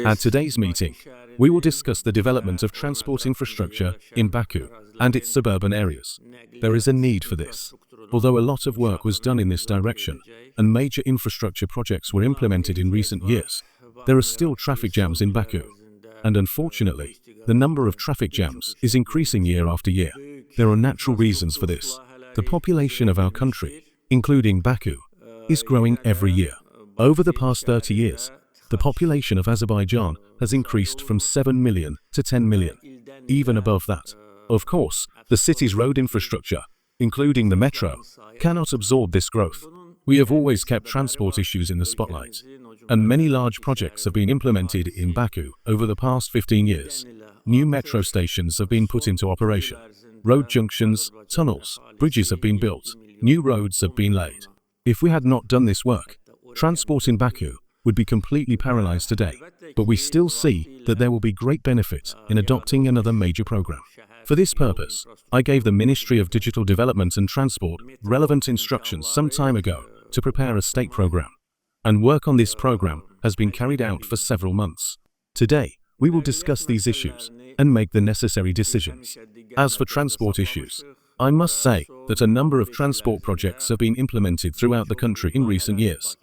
At today's meeting, we will discuss the development of transport infrastructure in Baku and its suburban areas. There is a need for this. Although a lot of work was done in this direction and major infrastructure projects were implemented in recent years, there are still traffic jams in Baku. And unfortunately, the number of traffic jams is increasing year after year. There are natural reasons for this. The population of our country, including Baku, is growing every year. Over the past 30 years, the population of Azerbaijan has increased from 7 million to 10 million, even above that. Of course, the city's road infrastructure, including the metro, cannot absorb this growth. We have always kept transport issues in the spotlight, and many large projects have been implemented in Baku over the past 15 years. New metro stations have been put into operation. Road junctions, tunnels, bridges have been built. New roads have been laid. If we had not done this work, transport in Baku would be completely paralyzed today, but we still see that there will be great benefit in adopting another major program. For this purpose, I gave the Ministry of Digital Development and Transport relevant instructions some time ago to prepare a state program. And work on this program has been carried out for several months. Today, we will discuss these issues and make the necessary decisions. As for transport issues, I must say that a number of transport projects have been implemented throughout the country in recent years.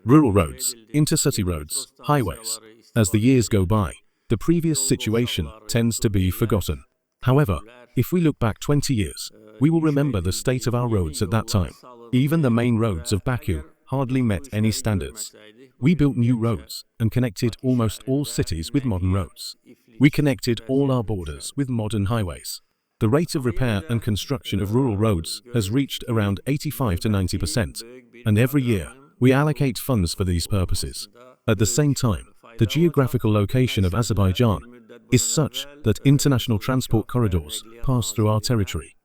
Rural roads, intercity roads, highways. As the years go by, the previous situation tends to be forgotten. However, if we look back 20 years, we will remember the state of our roads at that time. Even the main roads of Baku hardly met any standards. We built new roads and connected almost all cities with modern roads. We connected all our borders with modern highways. The rate of repair and construction of rural roads has reached around 85 to 90%, and every year we allocate funds for these purposes. At the same time, the geographical location of Azerbaijan is such that international transport corridors pass through our territory.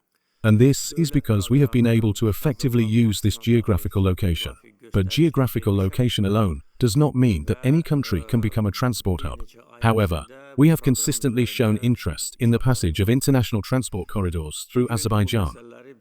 And this is because we have been able to effectively use this geographical location. But geographical location alone does not mean that any country can become a transport hub. However, we have consistently shown interest in the passage of international transport corridors through Azerbaijan,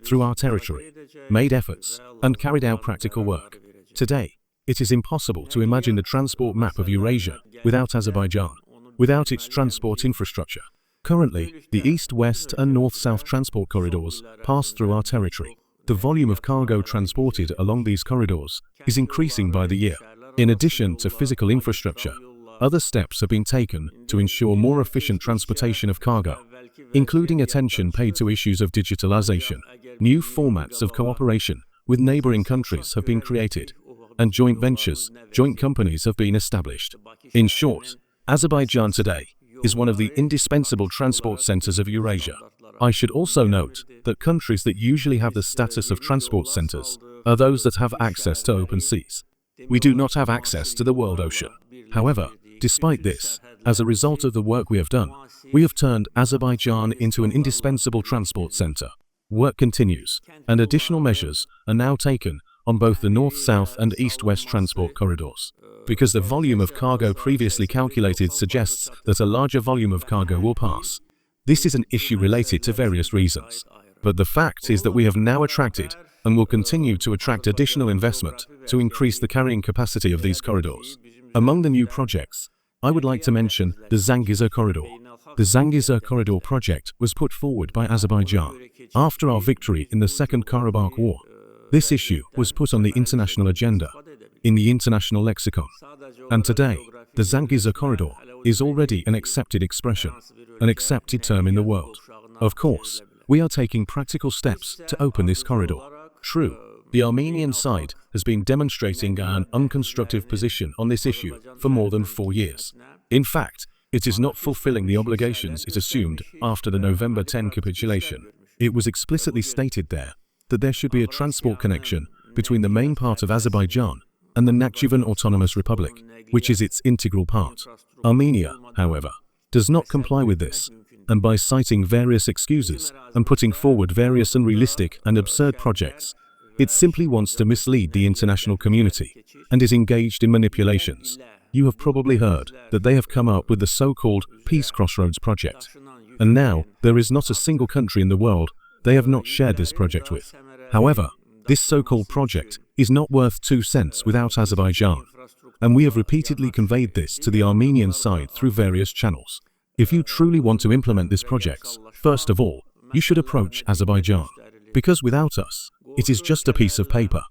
through our territory, made efforts, and carried out practical work. Today, it is impossible to imagine the transport map of Eurasia without Azerbaijan, without its transport infrastructure. Currently, the east-west and north-south transport corridors pass through our territory. The volume of cargo transported along these corridors is increasing by the year. In addition to physical infrastructure, other steps have been taken to ensure more efficient transportation of cargo, including attention paid to issues of digitalization. New formats of cooperation with neighboring countries have been created, and joint ventures, joint companies have been established. In short, Azerbaijan today is one of the indispensable transport centers of Eurasia. I should also note that countries that usually have the status of transport centers are those that have access to open seas. We do not have access to the world ocean. However, despite this, as a result of the work we have done, we have turned Azerbaijan into an indispensable transport center. Work continues, and additional measures are now taken on both the north-south and east-west transport corridors. Because the volume of cargo previously calculated suggests that a larger volume of cargo will pass. This is an issue related to various reasons. But the fact is that we have now attracted and will continue to attract additional investment to increase the carrying capacity of these corridors. Among the new projects, I would like to mention the Zangezur Corridor. The Zangezur Corridor project was put forward by Azerbaijan after our victory in the Second Karabakh War. This issue was put on the international agenda, in the international lexicon. And today, the Zangezur Corridor is already an accepted expression, an accepted term in the world. Of course, we are taking practical steps to open this corridor. True, the Armenian side has been demonstrating an unconstructive position on this issue for more than 4 years. In fact, it is not fulfilling the obligations it assumed after the November 10 capitulation. It was explicitly stated there that there should be a transport connection between the main part of Azerbaijan and the Nakhchivan Autonomous Republic, which is its integral part. Armenia, however, does not comply with this, and by citing various excuses and putting forward various unrealistic and absurd projects, it simply wants to mislead the international community and is engaged in manipulations. You have probably heard that they have come up with the so-called Peace Crossroads project, and now there is not a single country in the world they have not shared this project with. However, this so-called project is not worth 2 cents without Azerbaijan, and we have repeatedly conveyed this to the Armenian side through various channels. If you truly want to implement this project, first of all, you should approach Azerbaijan, because without us, it is just a piece of paper,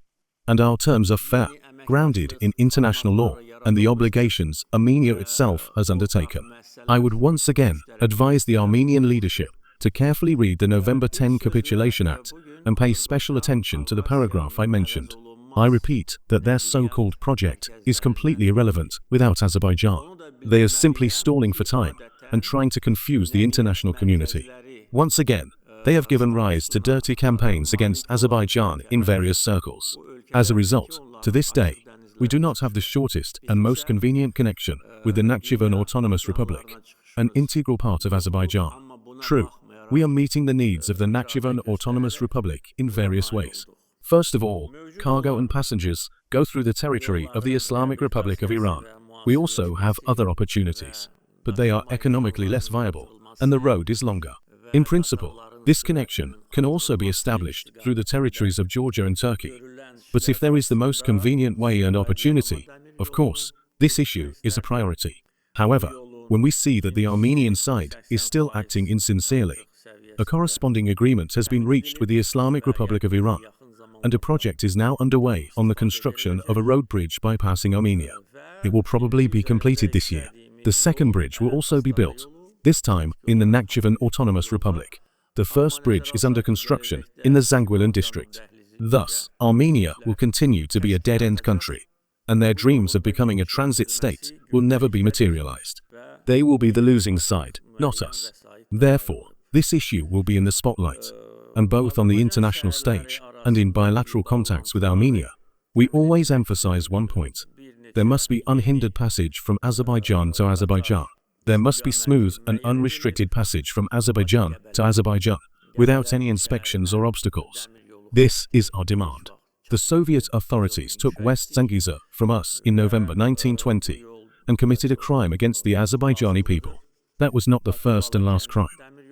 and our terms are fair, grounded in international law and the obligations Armenia itself has undertaken. I would once again advise the Armenian leadership to carefully read the November 10 Capitulation Act and pay special attention to the paragraph I mentioned. I repeat that their so-called project is completely irrelevant without Azerbaijan. They are simply stalling for time and trying to confuse the international community. Once again, they have given rise to dirty campaigns against Azerbaijan in various circles. As a result, to this day, we do not have the shortest and most convenient connection with the Nakhchivan Autonomous Republic, an integral part of Azerbaijan. True, we are meeting the needs of the Nakhchivan Autonomous Republic in various ways. First of all, cargo and passengers go through the territory of the Islamic Republic of Iran. We also have other opportunities, but they are economically less viable, and the road is longer. In principle, this connection can also be established through the territories of Georgia and Turkey. But if there is the most convenient way and opportunity, of course, this issue is a priority. However, when we see that the Armenian side is still acting insincerely, a corresponding agreement has been reached with the Islamic Republic of Iran, and a project is now underway on the construction of a road bridge bypassing Armenia. It will probably be completed this year. The second bridge will also be built, this time in the Nakhchivan Autonomous Republic. The first bridge is under construction in the Zangwilan district. Thus, Armenia will continue to be a dead-end country, and their dreams of becoming a transit state will never be materialized. They will be the losing side, not us. Therefore, this issue will be in the spotlight, and both on the international stage and in bilateral contacts with Armenia, we always emphasize one point. There must be unhindered passage from Azerbaijan to Azerbaijan. There must be smooth and unrestricted passage from Azerbaijan to Azerbaijan, without any inspections or obstacles. This is our demand. The Soviet authorities took West Zangezur from us in November 1920 and committed a crime against the Azerbaijani people. That was not the first and last crime.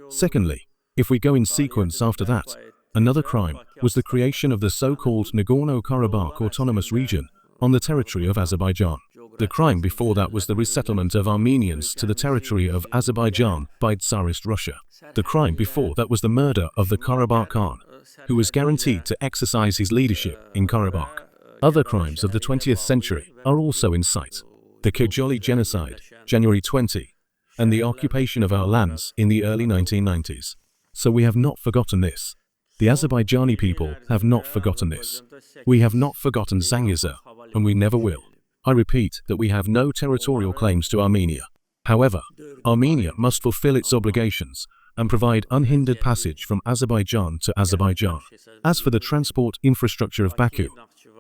Secondly, if we go in sequence after that, another crime was the creation of the so-called Nagorno-Karabakh Autonomous Region on the territory of Azerbaijan. The crime before that was the resettlement of Armenians to the territory of Azerbaijan by Tsarist Russia. The crime before that was the murder of the Karabakh Khan, who was guaranteed to exercise his leadership in Karabakh. Other crimes of the 20th century are also in sight. The Kojoli genocide, January 20, and the occupation of our lands in the early 1990s. So we have not forgotten this. The Azerbaijani people have not forgotten this. We have not forgotten Zangezur, and we never will. I repeat that we have no territorial claims to Armenia. However, Armenia must fulfill its obligations and provide unhindered passage from Azerbaijan to Azerbaijan. As for the transport infrastructure of Baku,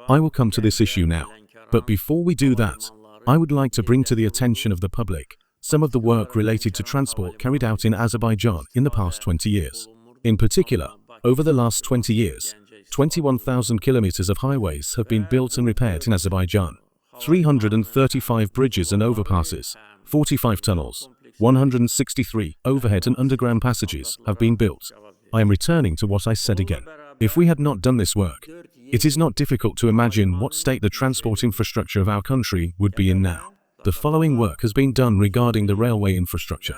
I will come to this issue now. But before we do that, I would like to bring to the attention of the public some of the work related to transport carried out in Azerbaijan in the past 20 years. In particular, over the last 20 years, 21,000 kilometers of highways have been built and repaired in Azerbaijan. 335 bridges and overpasses, 45 tunnels, 163 overhead and underground passages have been built. I am returning to what I said again. If we had not done this work, it is not difficult to imagine what state the transport infrastructure of our country would be in now. The following work has been done regarding the railway infrastructure.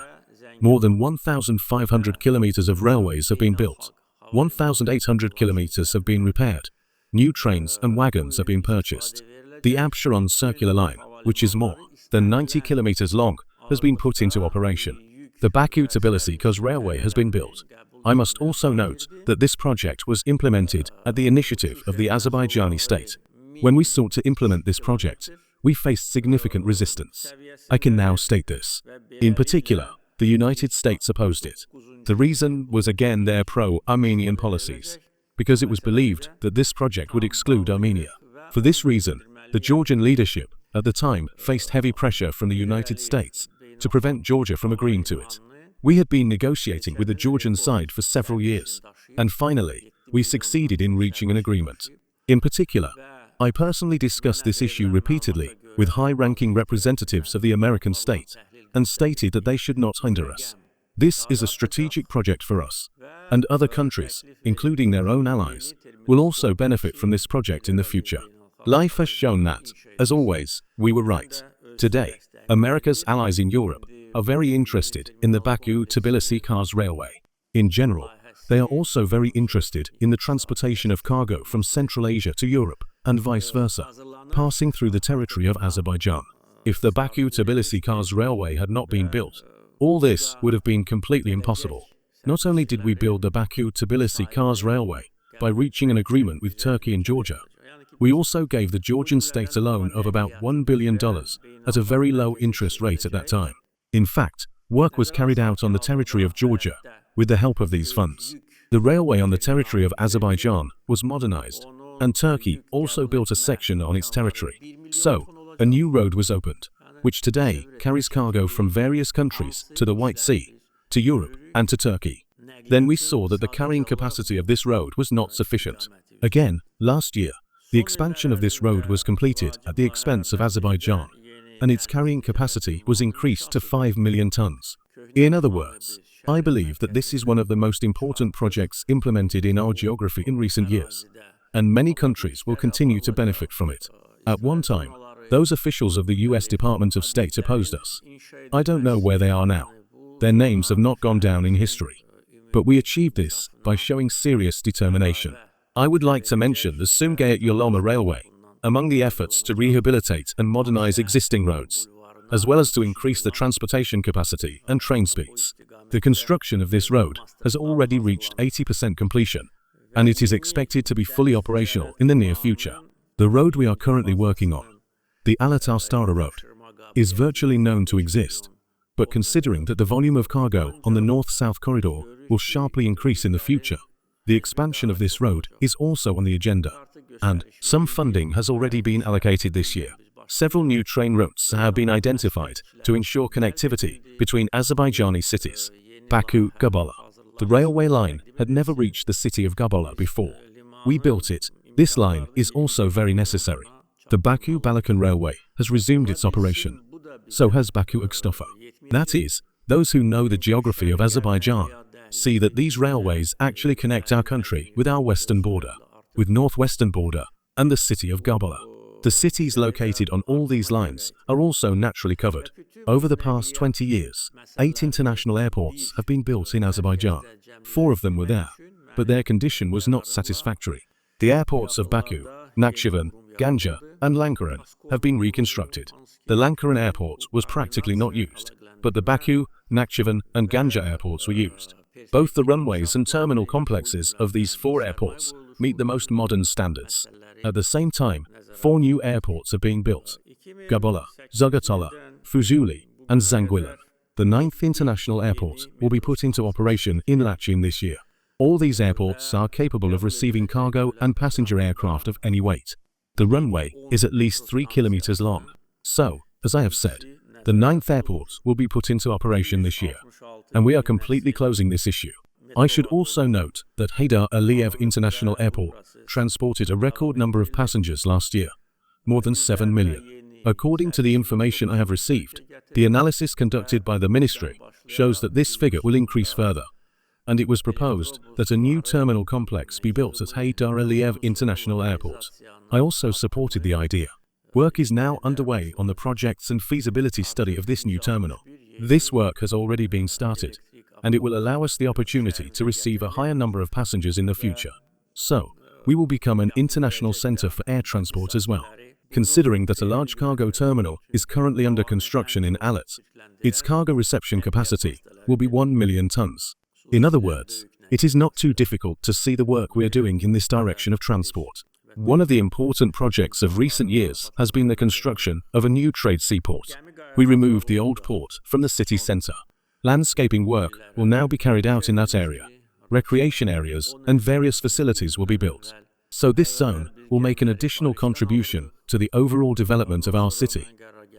More than 1,500 kilometers of railways have been built. 1,800 kilometers have been repaired. New trains and wagons have been purchased. The Absheron circular line, which is more than 90 kilometers long, has been put into operation. The Baku-Tbilisi-Kos railway has been built. I must also note that this project was implemented at the initiative of the Azerbaijani state. When we sought to implement this project, we faced significant resistance. I can now state this. In particular, the United States opposed it. The reason was again their pro-Armenian policies, because it was believed that this project would exclude Armenia. For this reason, the Georgian leadership at the time faced heavy pressure from the United States to prevent Georgia from agreeing to it. We had been negotiating with the Georgian side for several years, and finally, we succeeded in reaching an agreement. In particular, I personally discussed this issue repeatedly with high-ranking representatives of the American state and stated that they should not hinder us. This is a strategic project for us, and other countries, including their own allies, will also benefit from this project in the future. Life has shown that, as always, we were right. Today, America's allies in Europe are very interested in the Baku-Tbilisi Kars Railway. In general, they are also very interested in the transportation of cargo from Central Asia to Europe, and vice versa, passing through the territory of Azerbaijan. If the Baku-Tbilisi Kars Railway had not been built, all this would have been completely impossible. Not only did we build the Baku-Tbilisi Kars Railway by reaching an agreement with Turkey and Georgia, we also gave the Georgian state a loan of about $1 billion at a very low interest rate at that time. In fact, work was carried out on the territory of Georgia with the help of these funds. The railway on the territory of Azerbaijan was modernized, and Turkey also built a section on its territory. So, a new road was opened, which today carries cargo from various countries to the White Sea, to Europe, and to Turkey. Then we saw that the carrying capacity of this road was not sufficient. Again, last year, the expansion of this road was completed at the expense of Azerbaijan, and its carrying capacity was increased to 5 million tons. In other words, I believe that this is one of the most important projects implemented in our geography in recent years, and many countries will continue to benefit from it. At one time, those officials of the US Department of State opposed us. I don't know where they are now. Their names have not gone down in history. But we achieved this by showing serious determination. I would like to mention the Sumgayit Yoloma Railway, among the efforts to rehabilitate and modernize existing roads, as well as to increase the transportation capacity and train speeds. The construction of this road has already reached 80% completion, and it is expected to be fully operational in the near future. The road we are currently working on, the Alat-Astara Road, is virtually known to exist, but considering that the volume of cargo on the north-south corridor will sharply increase in the future, the expansion of this road is also on the agenda, and some funding has already been allocated this year. Several new train routes have been identified to ensure connectivity between Azerbaijani cities. Baku, Gabala. The railway line had never reached the city of Gabala before. We built it. This line is also very necessary. The Baku-Balakan Railway has resumed its operation. So has Baku-Akstofa. That is, those who know the geography of Azerbaijan see that these railways actually connect our country with our western border, with northwestern border, and the city of Gabala. The cities located on all these lines are also naturally covered. Over the past 20 years, 8 international airports have been built in Azerbaijan. 4 of them were there, but their condition was not satisfactory. The airports of Baku, Nakhchivan, Ganja, and Lankaran have been reconstructed. The Lankaran airport was practically not used, but the Baku, Nakhchivan, and Ganja airports were used. Both the runways and terminal complexes of these 4 airports meet the most modern standards. At the same time, 4 new airports are being built: Gabala, Zagatala, Fuzuli, and Zanguilan. The 9th international airport will be put into operation in Lachin this year. All these airports are capable of receiving cargo and passenger aircraft of any weight. The runway is at least 3 kilometers long. So, as I have said, the 9th airport will be put into operation this year, and we are completely closing this issue. I should also note that Haydar Aliyev International Airport transported a record number of passengers last year, more than 7 million. According to the information I have received, the analysis conducted by the ministry shows that this figure will increase further, and it was proposed that a new terminal complex be built at Haydar Aliyev International Airport. I also supported the idea. Work is now underway on the projects and feasibility study of this new terminal. This work has already been started, and it will allow us the opportunity to receive a higher number of passengers in the future. So, we will become an international center for air transport as well. Considering that a large cargo terminal is currently under construction in Alat, its cargo reception capacity will be 1 million tons. In other words, it is not too difficult to see the work we are doing in this direction of transport. One of the important projects of recent years has been the construction of a new trade seaport. We removed the old port from the city center. Landscaping work will now be carried out in that area. Recreation areas and various facilities will be built. So this zone will make an additional contribution to the overall development of our city,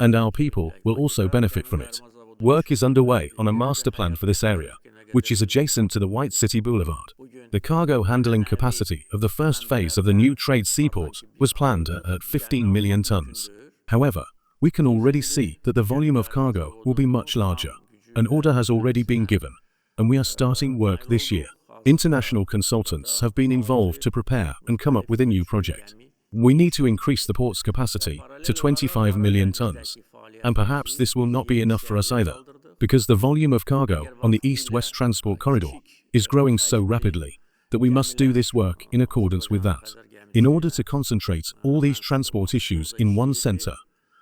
and our people will also benefit from it. Work is underway on a master plan for this area, which is adjacent to the White City Boulevard. The cargo handling capacity of the first phase of the new trade seaport was planned at 15 million tons. However, we can already see that the volume of cargo will be much larger. An order has already been given, and we are starting work this year. International consultants have been involved to prepare and come up with a new project. We need to increase the port's capacity to 25 million tons. And perhaps this will not be enough for us either, because the volume of cargo on the east-west transport corridor is growing so rapidly that we must do this work in accordance with that. In order to concentrate all these transport issues in one center,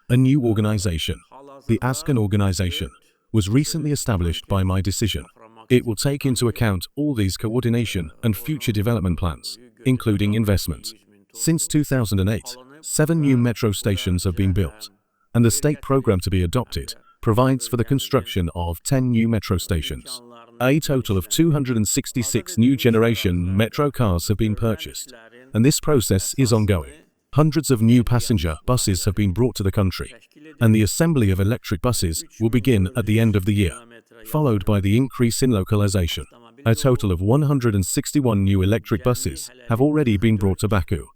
a new organization, the ASCAN organization, was recently established by my decision. It will take into account all these coordination and future development plans, including investment. Since 2008, 7 new metro stations have been built, and the state program to be adopted provides for the construction of 10 new metro stations. A total of 266 new generation metro cars have been purchased, and this process is ongoing. Hundreds of new passenger buses have been brought to the country, and the assembly of electric buses will begin at the end of the year, followed by the increase in localization. A total of 161 new electric buses have already been brought to Baku.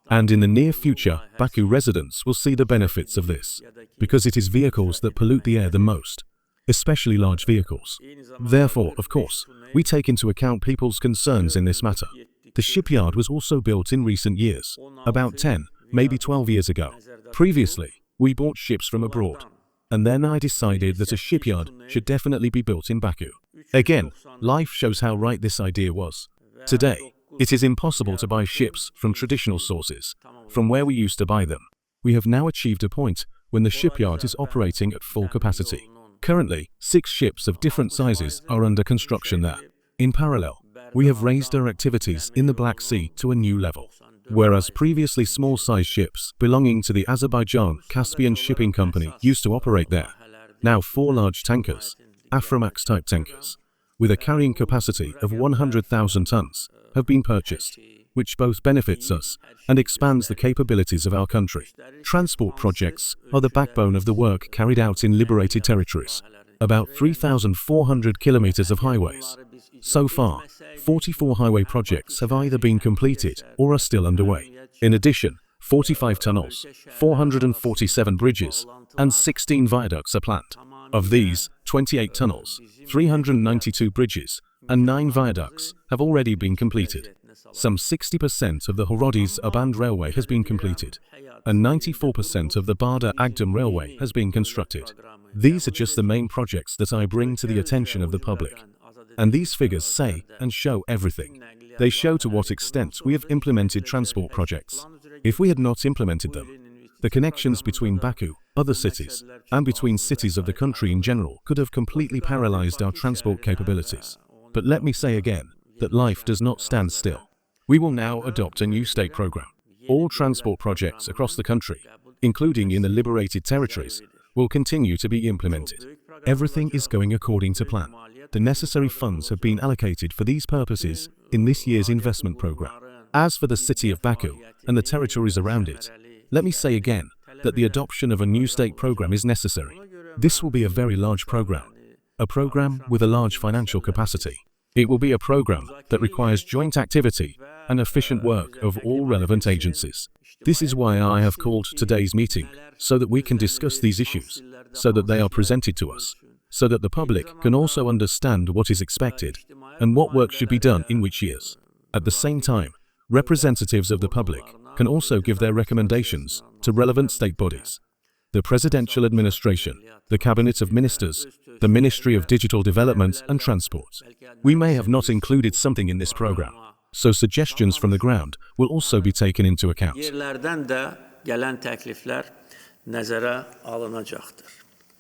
And in the near future, Baku residents will see the benefits of this, because it is vehicles that pollute the air the most, especially large vehicles. Therefore, of course, we take into account people's concerns in this matter. The shipyard was also built in recent years, about 10, maybe 12 years ago. Previously, we bought ships from abroad, and then I decided that a shipyard should definitely be built in Baku. Again, life shows how right this idea was. Today, it is impossible to buy ships from traditional sources, from where we used to buy them. We have now achieved a point when the shipyard is operating at full capacity. Currently, 6 ships of different sizes are under construction there. In parallel, we have raised our activities in the Black Sea to a new level. Whereas previously small-sized ships belonging to the Azerbaijan Caspian Shipping Company used to operate there, now 4 large tankers, Aframax-type tankers, with a carrying capacity of 100,000 tons, have been purchased, which both benefits us and expands the capabilities of our country. Transport projects are the backbone of the work carried out in liberated territories. About 3,400 kilometers of highways. So far, 44 highway projects have either been completed or are still underway. In addition, 45 tunnels, 447 bridges, and 16 viaducts are planned. Of these, 28 tunnels, 392 bridges, and 9 viaducts have already been completed. Some 60% of the Horodiz-Aband railway has been completed, and 94% of the Barda-Agdam railway has been constructed. These are just the main projects that I bring to the attention of the public. And these figures say and show everything. They show to what extent we have implemented transport projects. If we had not implemented them, the connections between Baku, other cities, and between cities of the country in general could have completely paralyzed our transport capabilities. But let me say again that life does not stand still. We will now adopt a new state program. All transport projects across the country, including in the liberated territories, will continue to be implemented. Everything is going according to plan. The necessary funds have been allocated for these purposes in this year's investment program. As for the city of Baku and the territories around it, let me say again that the adoption of a new state program is necessary. This will be a very large program, a program with a large financial capacity. It will be a program that requires joint activity and efficient work of all relevant agencies. This is why I have called today's meeting, so that we can discuss these issues, so that they are presented to us, so that the public can also understand what is expected and what work should be done in which years. At the same time, representatives of the public can also give their recommendations to relevant state bodies. The Presidential Administration, the Cabinet of Ministers, the Ministry of Digital Development and Transport. We may have not included something in this program, so suggestions from the ground will also be taken into account. Yerlerden de gelen teklifler nazara alınacaktır.